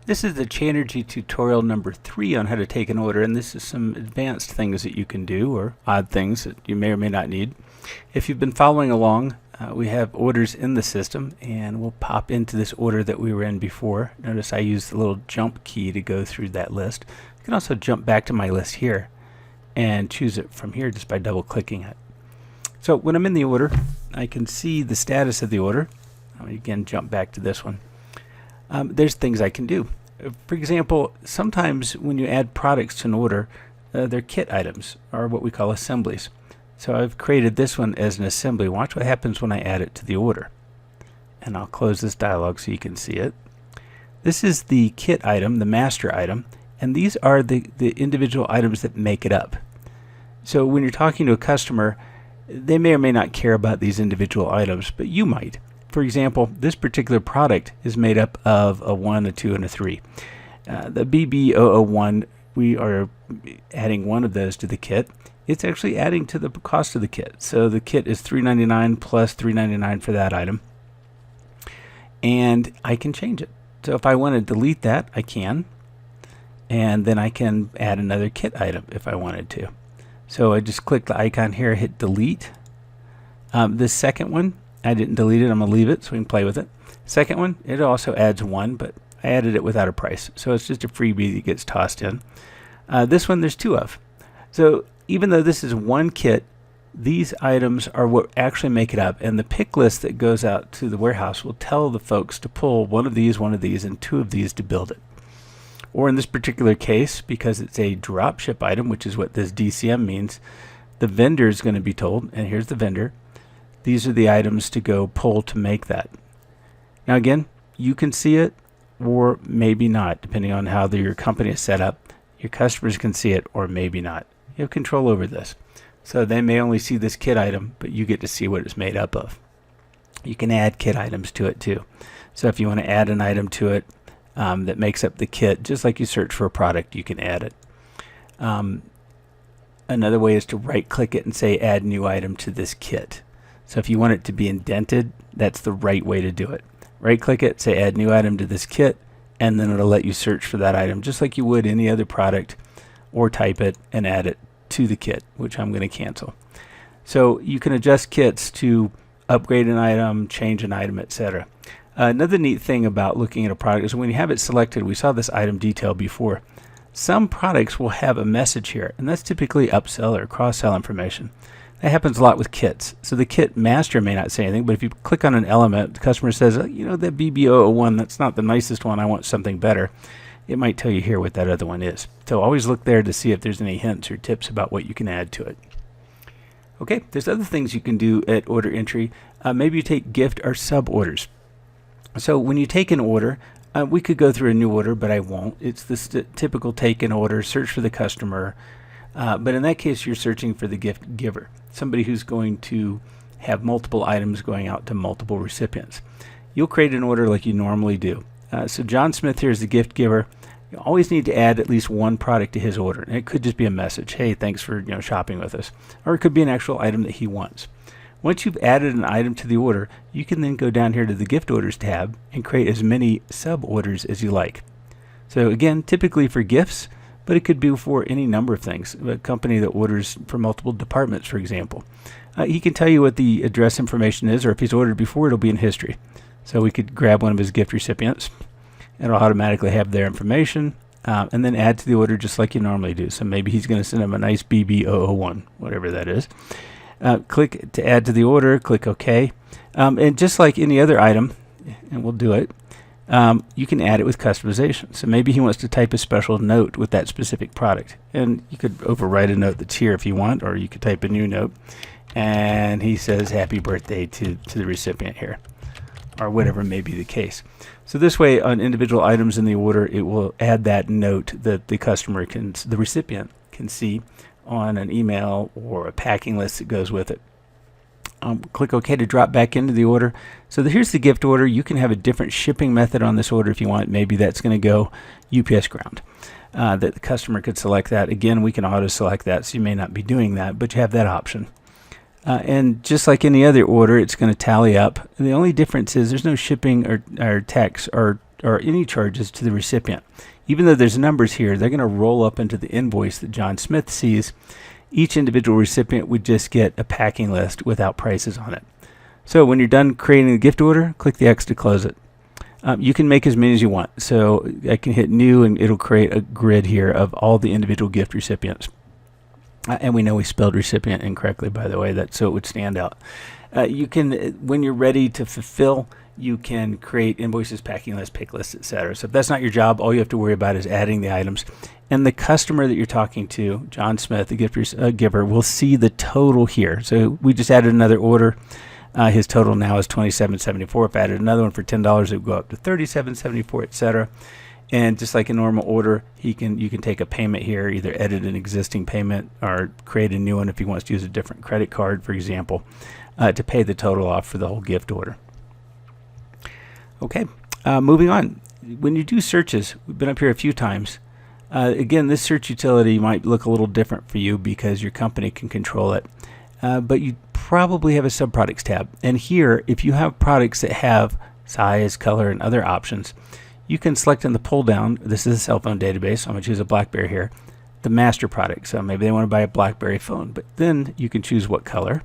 This is the Channergy tutorial number 3 on how to take an order, and this is some advanced things that you can do, or odd things that you may or may not need. If you've been following along, we have orders in the system, and we'll pop into this order that we were in before. Notice I used the little jump key to go through that list. You can also jump back to my list here and choose it from here just by double clicking it. So when I'm in the order, I can see the status of the order. I'll again jump back to this one. There's things I can do. For example, sometimes when you add products to an order, they're kit items, or what we call assemblies. So I've created this one as an assembly. Watch what happens when I add it to the order. And I'll close this dialog so you can see it. This is the kit item, the master item, and these are the individual items that make it up. So when you're talking to a customer, they may or may not care about these individual items, but you might. For example, this particular product is made up of a 1, a 2, and a 3. The BB001, we are adding one of those to the kit. It's actually adding to the cost of the kit. So the kit is $3.99 plus $3.99 for that item. And I can change it. So if I want to delete that, I can. And then I can add another kit item if I wanted to. So I just click the icon here, hit delete. This second one, I didn't delete it. I'm going to leave it so we can play with it. Second one, it also adds 1, but I added it without a price. So it's just a freebie that gets tossed in. This one, there's 2 of. So even though this is one kit, these items are what actually make it up. And the pick list that goes out to the warehouse will tell the folks to pull one of these, and 2 of these to build it. Or in this particular case, because it's a dropship item, which is what this DCM means, the vendor is going to be told, and here's the vendor, these are the items to go pull to make that. Now again, you can see it or maybe not, depending on how your company is set up. Your customers can see it or maybe not. You have control over this. So they may only see this kit item, but you get to see what it's made up of. You can add kit items to it too. So if you want to add an item to it that makes up the kit, just like you search for a product, you can add it. Another way is to right click it and say add new item to this kit. So if you want it to be indented, that's the right way to do it. Right click it, say add new item to this kit, and then it'll let you search for that item just like you would any other product, or type it and add it to the kit, which I'm going to cancel. So you can adjust kits to upgrade an item, change an item, etc. Another neat thing about looking at a product is when you have it selected, we saw this item detail before, some products will have a message here, and that's typically upsell or cross-sell information. That happens a lot with kits. So the kit master may not say anything, but if you click on an element, the customer says, you know, that BB001, that's not the nicest one, I want something better. It might tell you here what that other one is. So always look there to see if there's any hints or tips about what you can add to it. Okay, there's other things you can do at order entry. Maybe you take gift or sub orders. So when you take an order, we could go through a new order, but I won't. It's the typical take an order, search for the customer. But in that case, you're searching for the gift giver, somebody who's going to have multiple items going out to multiple recipients. You'll create an order like you normally do. So John Smith here is the gift giver. You always need to add at least one product to his order. And it could just be a message, hey, thanks for shopping with us. Or it could be an actual item that he wants. Once you've added an item to the order, you can then go down here to the gift orders tab and create as many sub orders as you like. So again, typically for gifts, but it could be for any number of things. A company that orders for multiple departments, for example. He can tell you what the address information is, or if he's ordered before, it'll be in history. So we could grab one of his gift recipients. It'll automatically have their information, and then add to the order just like you normally do. So maybe he's going to send him a nice BB001, whatever that is. Click to add to the order, click OK. And just like any other item, and we'll do it, you can add it with customization. So maybe he wants to type a special note with that specific product. And you could overwrite a note that's here if you want, or you could type a new note. And he says happy birthday to the recipient here, or whatever may be the case. So this way on individual items in the order, it will add that note that the recipient can see on an email or a packing list that goes with it. Click OK to drop back into the order. So here's the gift order. You can have a different shipping method on this order if you want. Maybe that's going to go UPS ground. That the customer could select that. Again, we can auto select that, so you may not be doing that, but you have that option. And just like any other order, it's going to tally up. And the only difference is there's no shipping or tax or or any charges to the recipient. Even though there's numbers here, they're going to roll up into the invoice that John Smith sees. Each individual recipient would just get a packing list without prices on it. So when you're done creating a gift order, click the X to close it. You can make as many as you want. So I can hit new and it'll create a grid here of all the individual gift recipients. And we know we spelled recipient incorrectly, by the way, so it would stand out. You can, when you're ready to fulfill, you can create invoices, packing lists, pick lists, etc. So if that's not your job, all you have to worry about is adding the items. And the customer that you're talking to, John Smith, the gift giver, will see the total here. So we just added another order. His total now is $27.74. If I added another one for $10, it would go up to $37.74, etc. And just like a normal order, you can take a payment here, either edit an existing payment or create a new one if he wants to use a different credit card, for example, to pay the total off for the whole gift order. Okay, moving on. When you do searches, we've been up here a few times. Again, this search utility might look a little different for you because your company can control it. But you probably have a subproducts tab. And here, if you have products that have size, color, and other options, you can select in the pull down. This is a cell phone database, so I'm going to choose a BlackBerry here, the master product. So maybe they want to buy a BlackBerry phone, but then you can choose what color,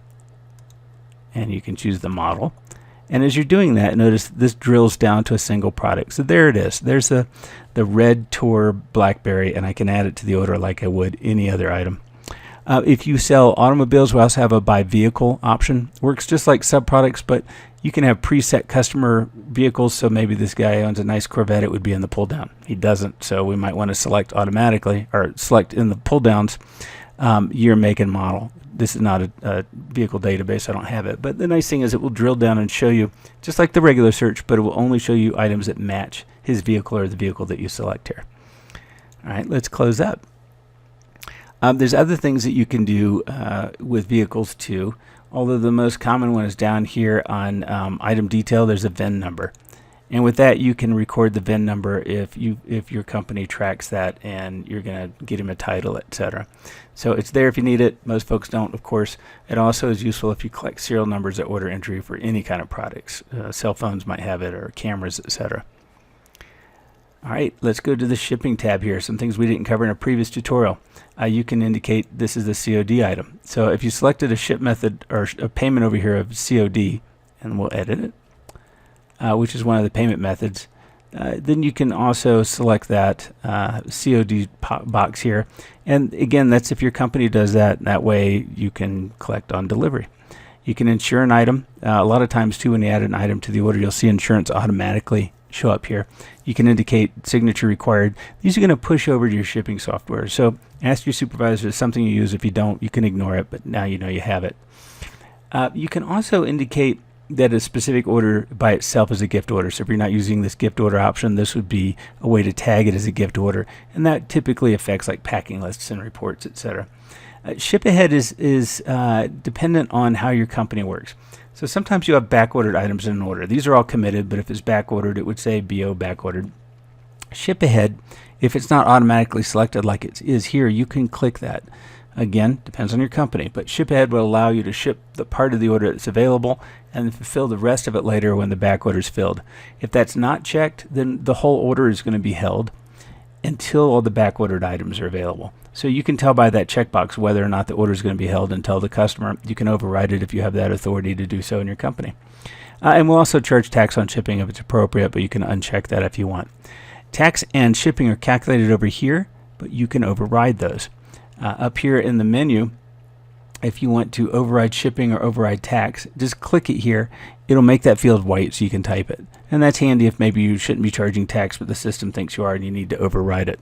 and you can choose the model. And as you're doing that, notice this drills down to a single product. So there it is. There's the Red Tour BlackBerry, and I can add it to the order like I would any other item. If you sell automobiles, we also have a by vehicle option. Works just like subproducts, but you can have preset customer vehicles. So maybe this guy owns a nice Corvette, it would be in the pull down. He doesn't, so we might want to select automatically, or select in the pull downs year, make, and model. This is not a vehicle database, I don't have it. But the nice thing is it will drill down and show you, just like the regular search, but it will only show you items that match his vehicle or the vehicle that you select here. All right, let's close up. There's other things that you can do with vehicles too, although the most common one is down here on item detail. There's a VIN number, and with that you can record the VIN number if your company tracks that and you're going to get him a title, etc. So it's there if you need it. Most folks don't, of course. It also is useful if you collect serial numbers at order entry for any kind of products. Cell phones might have it, or cameras, etc. All right, let's go to the shipping tab here. Some things we didn't cover in a previous tutorial. You can indicate this is the COD item. So if you selected a ship method or a payment over here of COD, and we'll edit it, which is one of the payment methods, then you can also select that COD box here. And again, that's if your company does that. That way you can collect on delivery. You can insure an item. A lot of times too, when you add an item to the order, you'll see insurance automatically show up here. You can indicate signature required. These are going to push over to your shipping software. So ask your supervisor if it's something you use. If you don't, you can ignore it, but now you know you have it. You can also indicate that a specific order by itself is a gift order. So if you're not using this gift order option, this would be a way to tag it as a gift order, and that typically affects like packing lists and reports, etc. Ship ahead is dependent on how your company works. So sometimes you have back-ordered items in an order. These are all committed, but if it's back-ordered, it would say BO back-ordered. Ship ahead, if it's not automatically selected like it is here, you can click that. Again, depends on your company, but ship ahead will allow you to ship the part of the order that's available and fulfill the rest of it later when the back order is filled. If that's not checked, then the whole order is going to be held until all the back ordered items are available. So you can tell by that checkbox whether or not the order is going to be held and tell the customer. You can override it if you have that authority to do so in your company. And we'll also charge tax on shipping if it's appropriate, but you can uncheck that if you want. Tax and shipping are calculated over here, but you can override those. Up here in the menu, if you want to override shipping or override tax, just click it here. It'll make that field white so you can type it. And that's handy if maybe you shouldn't be charging tax, but the system thinks you are and you need to override it.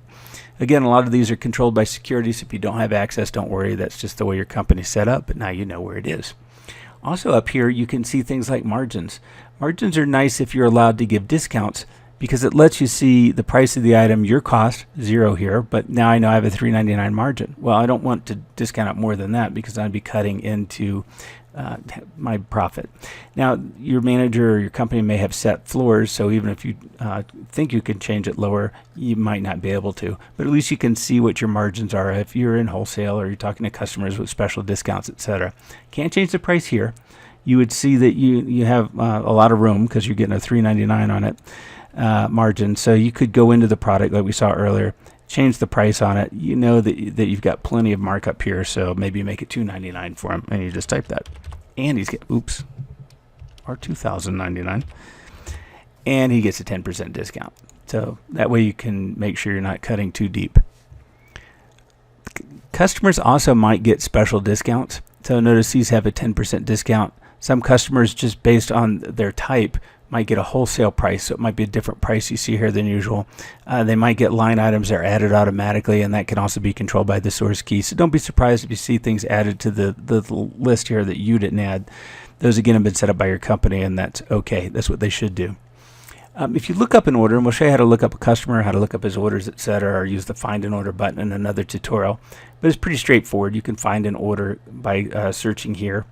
Again, a lot of these are controlled by security, so if you don't have access, don't worry. That's just the way your company's set up, but now you know where it is. Also up here, you can see things like margins. Margins are nice if you're allowed to give discounts, because it lets you see the price of the item, your cost, 0 here, but now I know I have a $3.99 margin. Well, I don't want to discount it more than that because I'd be cutting into my profit. Now, your manager or your company may have set floors, so even if you think you can change it lower, you might not be able to. But at least you can see what your margins are if you're in wholesale or you're talking to customers with special discounts, etc. Can't change the price here. You would see that you have a lot of room because you're getting a $3.99 on it. margin. So you could go into the product like we saw earlier, change the price on it. You know that you've got plenty of markup here, so maybe make it $2.99 for him, and you just type that. And he's getting, oops, or $2,099, and he gets a 10% discount. So that way you can make sure you're not cutting too deep. Customers also might get special discounts. So notice these have a 10% discount. Some customers, just based on their type, might get a wholesale price, so it might be a different price you see here than usual. They might get line items that are added automatically, and that can also be controlled by the source key. So don't be surprised if you see things added to the list here that you didn't add. Those again have been set up by your company, and that's okay. That's what they should do. If you look up an order, and we'll show you how to look up a customer, how to look up his orders, etc., or use the Find an Order button in another tutorial. But it's pretty straightforward. You can find an order by searching here.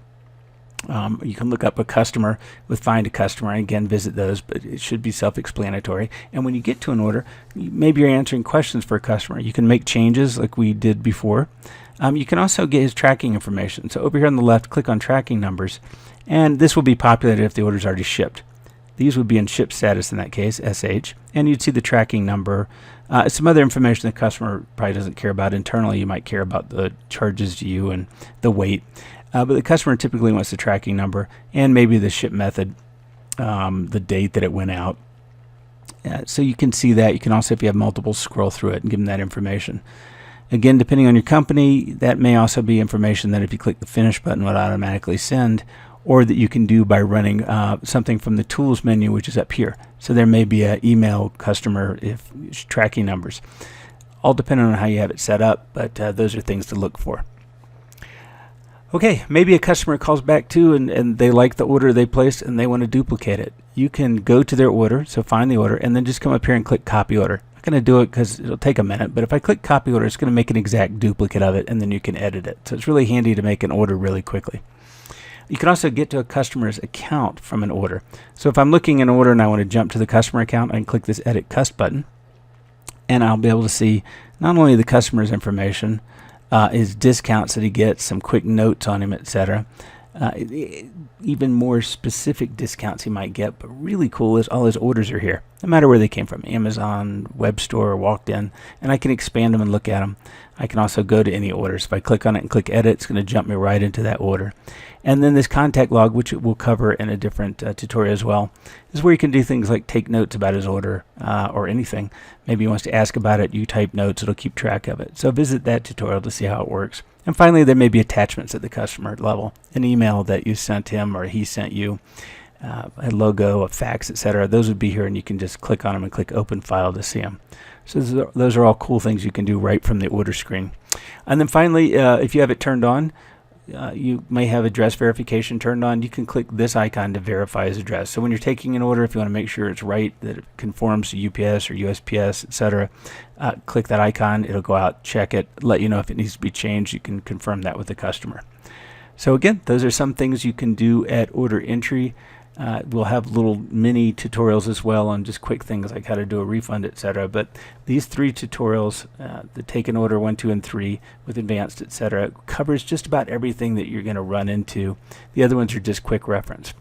You can look up a customer with Find a Customer, and again visit those, but it should be self-explanatory. And when you get to an order, maybe you're answering questions for a customer. You can make changes like we did before. You can also get his tracking information. So over here on the left, click on tracking numbers, and this will be populated if the order is already shipped. These would be in ship status in that case, SH, and you'd see the tracking number. Some other information the customer probably doesn't care about. Internally, you might care about the charges to you and the weight. But the customer typically wants the tracking number and maybe the ship method, the date that it went out. So you can see that. You can also, if you have multiple, scroll through it and give them that information. Again, depending on your company, that may also be information that if you click the Finish button would automatically send, or that you can do by running something from the Tools menu, which is up here. So there may be an email customer if tracking numbers. All depending on how you have it set up, but those are things to look for. Okay, maybe a customer calls back too and they like the order they placed and they want to duplicate it. You can go to their order, so find the order, and then just come up here and click Copy Order. I'm not going to do it because it'll take a minute, but if I click Copy Order, it's going to make an exact duplicate of it, and then you can edit it. So it's really handy to make an order really quickly. You can also get to a customer's account from an order. So if I'm looking at an order and I want to jump to the customer account, I can click this Edit Cust button, and I'll be able to see not only the customer's information, his discounts that he gets, some quick notes on him, etc. Even more specific discounts he might get, but really cool is all his orders are here, no matter where they came from, Amazon, web store, or walked in, and I can expand them and look at them. I can also go to any orders. If I click on it and click Edit, it's going to jump me right into that order. And then this contact log, which we'll cover in a different tutorial as well, is where you can do things like take notes about his order or anything. Maybe he wants to ask about it, you type notes, it'll keep track of it. So visit that tutorial to see how it works. And finally, there may be attachments at the customer level, an email that you sent him or he sent you, a logo, a fax, etc. Those would be here, and you can just click on them and click Open File to see them. So those are all cool things you can do right from the order screen. And then finally, if you have it turned on, you may have address verification turned on. You can click this icon to verify his address. So when you're taking an order, if you want to make sure it's right, that it conforms to UPS or USPS, etc., click that icon. It'll go out, check it, let you know if it needs to be changed. You can confirm that with the customer. So again, those are some things you can do at order entry. We'll have little mini tutorials as well on just quick things like how to do a refund, etc. But these 3 tutorials, the Take an Order 1, 2, and 3 with advanced, etc., covers just about everything that you're going to run into. The other ones are just quick reference.